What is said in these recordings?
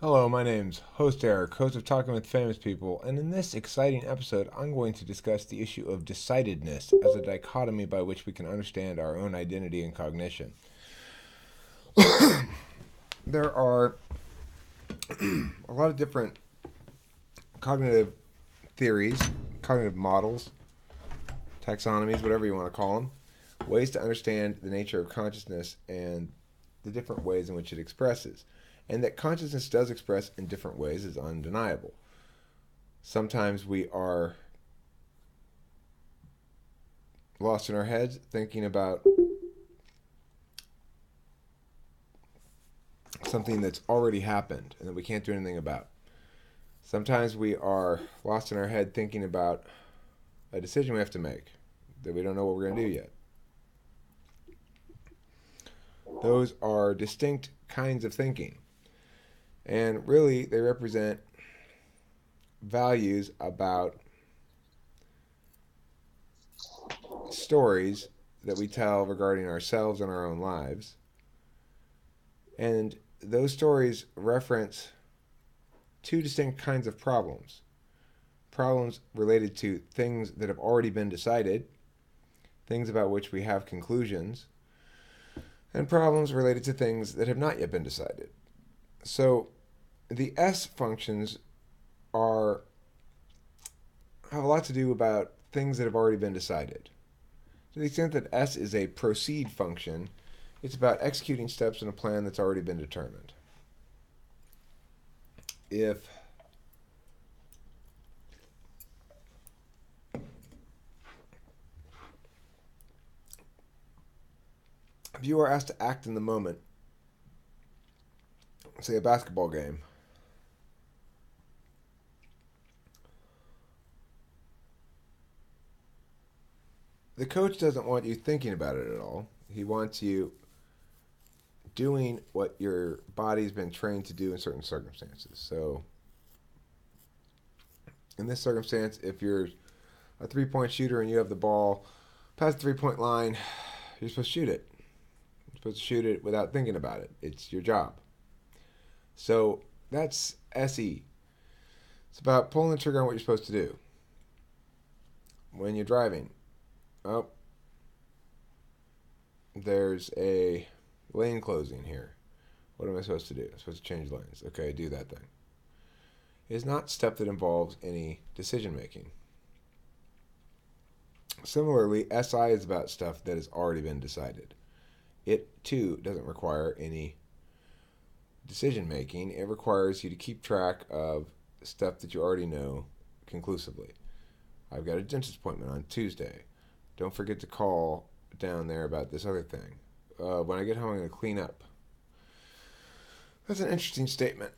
Hello, my name's Host Eric, host of Talking with Famous People, and in this exciting episode, I'm going to discuss the issue of decidedness as a dichotomy by which we can understand our own identity and cognition. There are a lot of different cognitive theories, cognitive models, taxonomies, whatever you want to call them, ways to understand the nature of consciousness and the different ways in which it expresses. And that consciousness does express in different ways is undeniable. Sometimes we are lost in our heads thinking about something that's already happened and that we can't do anything about. Sometimes we are lost in our head thinking about a decision we have to make that we don't know what we're going to do yet. Those are distinct kinds of thinking. And really, they represent values about stories that we tell regarding ourselves and our own lives. And those stories reference two distinct kinds of problems. Problems related to things that have already been decided, things about which we have conclusions, and problems related to things that have not yet been decided. So the S functions have a lot to do about things that have already been decided. To the extent that S is a proceed function, it's about executing steps in a plan that's already been determined. If you are asked to act in the moment, say a basketball game, the coach doesn't want you thinking about it at all. He wants you doing what your body's been trained to do in certain circumstances. So, in this circumstance, if you're a 3-point shooter and you have the ball past the 3-point line, you're supposed to shoot it. You're supposed to shoot it without thinking about it. It's your job. So, that's SE. It's about pulling the trigger on what you're supposed to do. When you're driving, oh, there's a lane closing here. What am I supposed to do? I'm supposed to change lanes. Okay, do that thing. It is not step that involves any decision making. Similarly, SI is about stuff that has already been decided. It too doesn't require any decision making. It requires you to keep track of stuff that you already know conclusively. I've got a dentist appointment on Tuesday. Don't forget to call down there about this other thing. When I get home, I'm going to clean up. That's an interesting statement.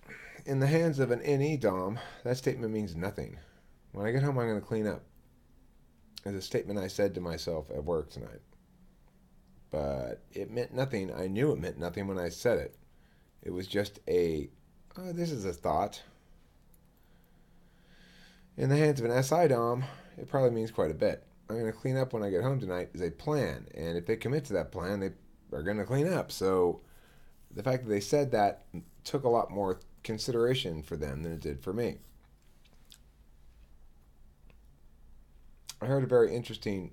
In the hands of an NE Dom, that statement means nothing. When I get home, I'm going to clean up. It's a statement I said to myself at work tonight. But it meant nothing. I knew it meant nothing when I said it. It was just this is a thought. In the hands of an SI Dom, it probably means quite a bit. I'm going to clean up when I get home tonight is a plan. And if they commit to that plan, they are going to clean up. So the fact that they said that took a lot more consideration for them than it did for me. I heard a very interesting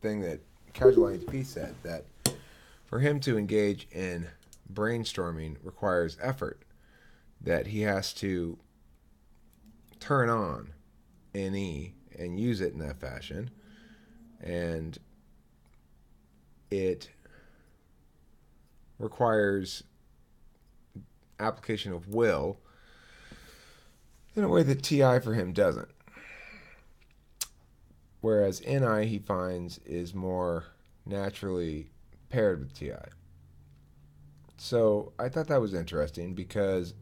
thing that Casual IHP said, that for him to engage in brainstorming requires effort, that he has to turn on NE and use it in that fashion, and it requires application of will in a way that TI for him doesn't. Whereas NI, he finds, is more naturally paired with TI. So I thought that was interesting because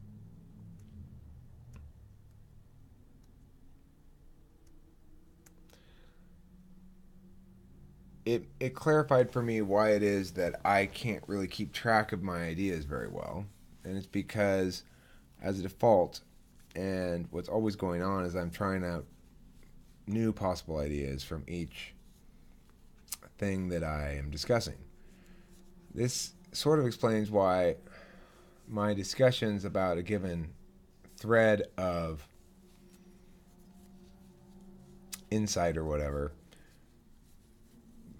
it clarified for me why it is that I can't really keep track of my ideas very well. And it's because, as a default, and what's always going on is I'm trying out new possible ideas from each thing that I am discussing. This sort of explains why my discussions about a given thread of insight or whatever,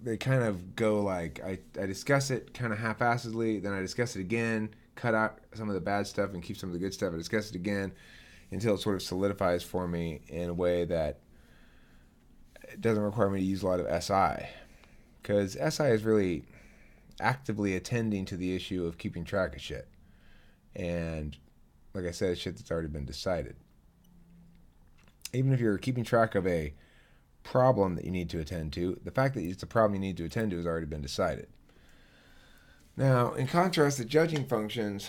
they kind of go like I discuss it kind of half-assedly, then I discuss it again, cut out some of the bad stuff and keep some of the good stuff. I discuss it again until it sort of solidifies for me in a way that it doesn't require me to use a lot of SI. Because SI is really actively attending to the issue of keeping track of shit. And like I said, shit that's already been decided. Even if you're keeping track of a problem that you need to attend to, the fact that it's a problem you need to attend to has already been decided. Now, in contrast, the judging functions,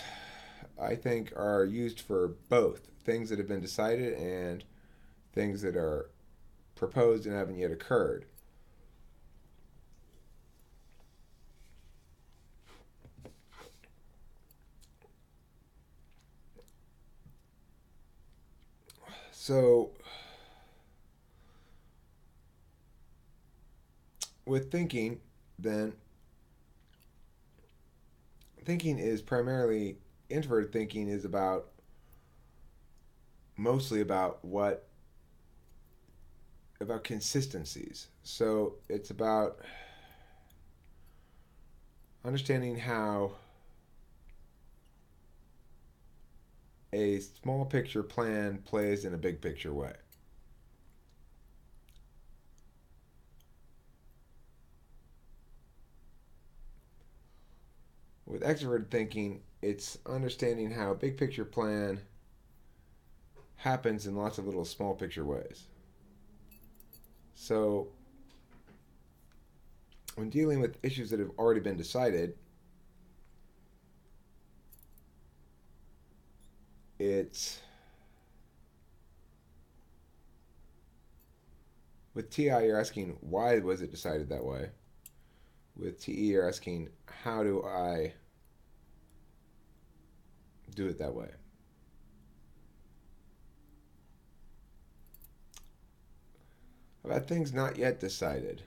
I think, are used for both things that have been decided and things that are proposed and haven't yet occurred. So, with thinking, then, thinking is primarily, introverted thinking is mostly about consistencies. So, it's about understanding how a small picture plan plays in a big picture way. With extroverted thinking, it's understanding how a big picture plan happens in lots of little small picture ways. So, when dealing with issues that have already been decided, it's with TI you're asking why was it decided that way. With TE you're asking how do I do it that way. About things not yet decided.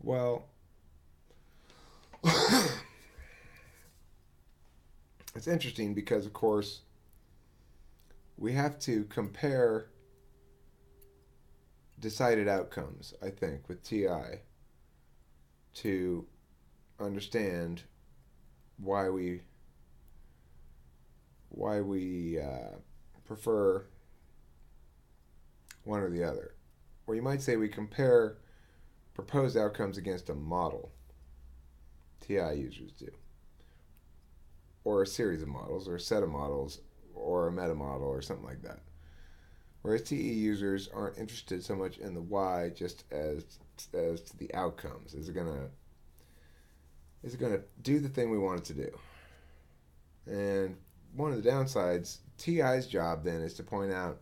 Well, it's interesting because, of course, we have to compare decided outcomes, I think, with TI to understand why we prefer one or the other. Or you might say we compare proposed outcomes against a model. TI users do. Or a series of models, or a set of models, or a meta model, or something like that. Whereas TE users aren't interested so much in the why, just as to the outcomes. Is it gonna do the thing we want it to do? And one of the downsides, TI's job then is to point out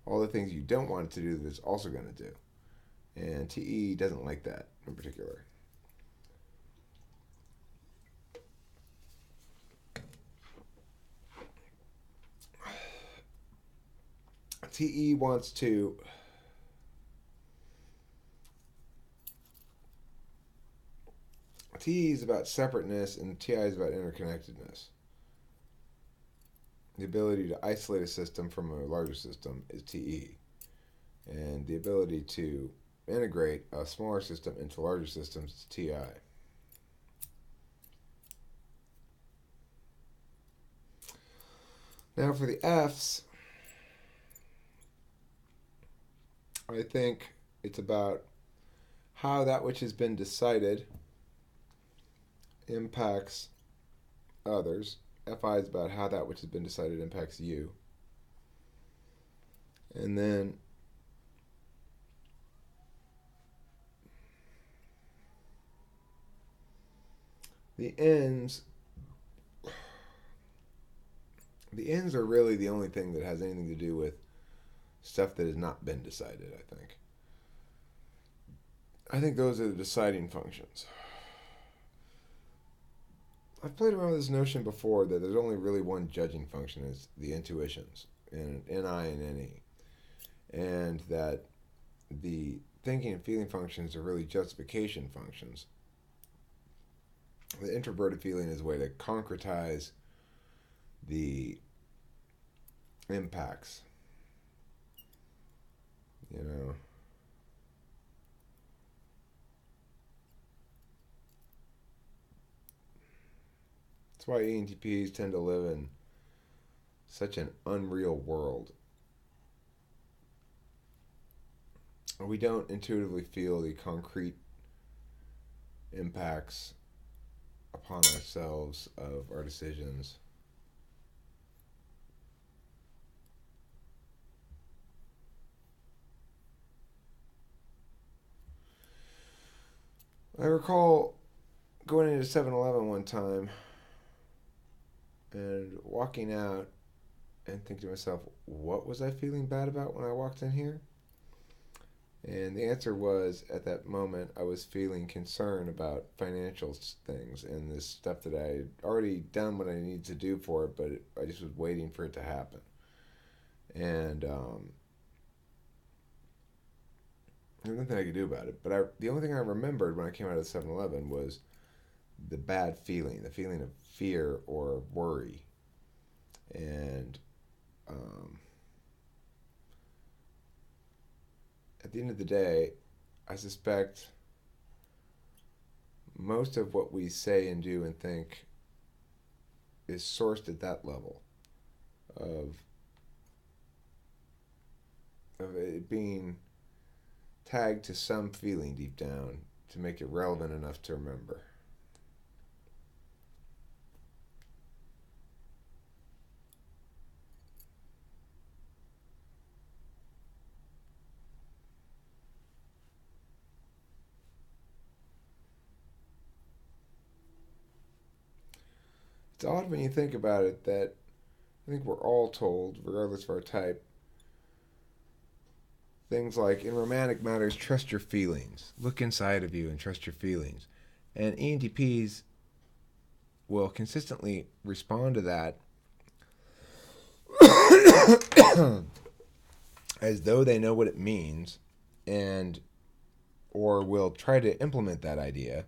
all the things you don't want it to do that it's also going to do. And TE doesn't like that in particular. TE wants to TE is about separateness and TI is about interconnectedness. The ability to isolate a system from a larger system is TE. And the ability to integrate a smaller system into larger systems is TI. Now for the Fs, I think it's about how that which has been decided impacts others. FI is about how that which has been decided impacts you. And then the ends are really the only thing that has anything to do with stuff that has not been decided, I think. I think those are the deciding functions. I've played around with this notion before that there's only really one judging function, is the intuitions, and NI and NE. And that the thinking and feeling functions are really justification functions. The introverted feeling is a way to concretize the impacts. You know, that's why ENTPs tend to live in such an unreal world. We don't intuitively feel the concrete impacts upon ourselves of our decisions. I recall going into 7-Eleven one time and walking out and thinking to myself, what was I feeling bad about when I walked in here? And the answer was, at that moment, I was feeling concern about financial things and this stuff that I had already done what I needed to do for it, but I just was waiting for it to happen. And there's nothing I could do about it. But the only thing I remembered when I came out of 7-Eleven was the bad feeling, the feeling of fear or worry. And um, at the end of the day, I suspect most of what we say and do and think is sourced at that level of it being tagged to some feeling deep down to make it relevant enough to remember. It's odd when you think about it that I think we're all told, regardless of our type, things like in romantic matters, trust your feelings, look inside of you and trust your feelings. And ENTPs will consistently respond to that as though they know what it means and or will try to implement that idea,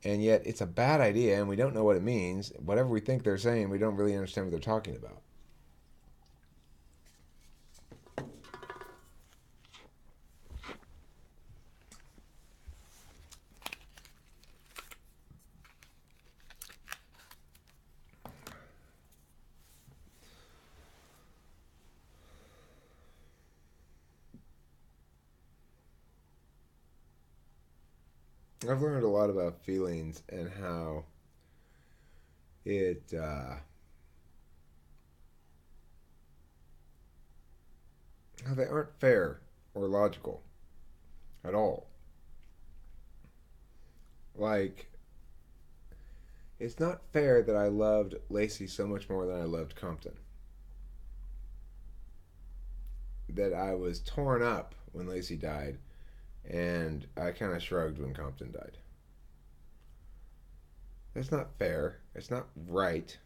and yet it's a bad idea and we don't know what it means. Whatever we think they're saying, we don't really understand what they're talking about. I've learned a lot about feelings and it how they aren't fair or logical at all. Like, it's not fair that I loved Lacey so much more than I loved Compton. That I was torn up when Lacey died, and I kind of shrugged when Compton died. That's not fair. It's not right.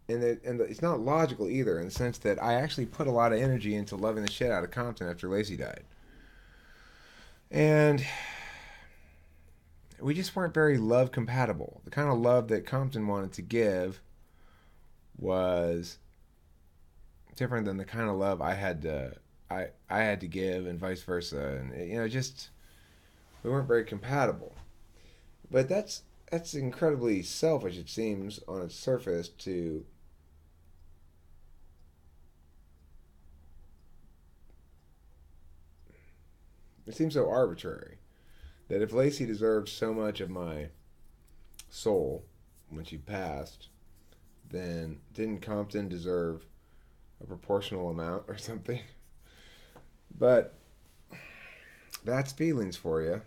And it's not logical either, in the sense that I actually put a lot of energy into loving the shit out of Compton after Lacey died. And we just weren't very love compatible. The kind of love that Compton wanted to give was different than the kind of love I had to give, and vice versa. And just we weren't very compatible. But that's incredibly selfish. It seems on its surface to it seems so arbitrary that if Lacey deserved so much of my soul when she passed, then didn't Compton deserve a proportional amount or something? But that's feelings for you.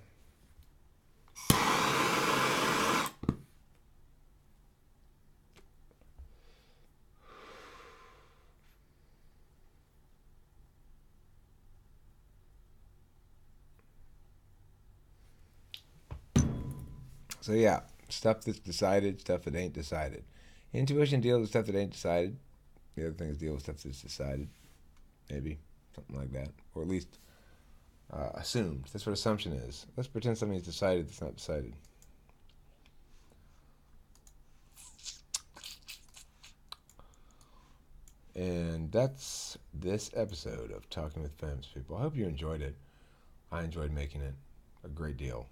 So yeah, stuff that's decided, stuff that ain't decided. Intuition deals with stuff that ain't decided. The other things deal with stuff that's decided. Maybe something like that, or at least assumed. That's what assumption is. Let's pretend something is decided that's not decided. And that's this episode of Talking with Famous People. I hope you enjoyed it. I enjoyed making it a great deal.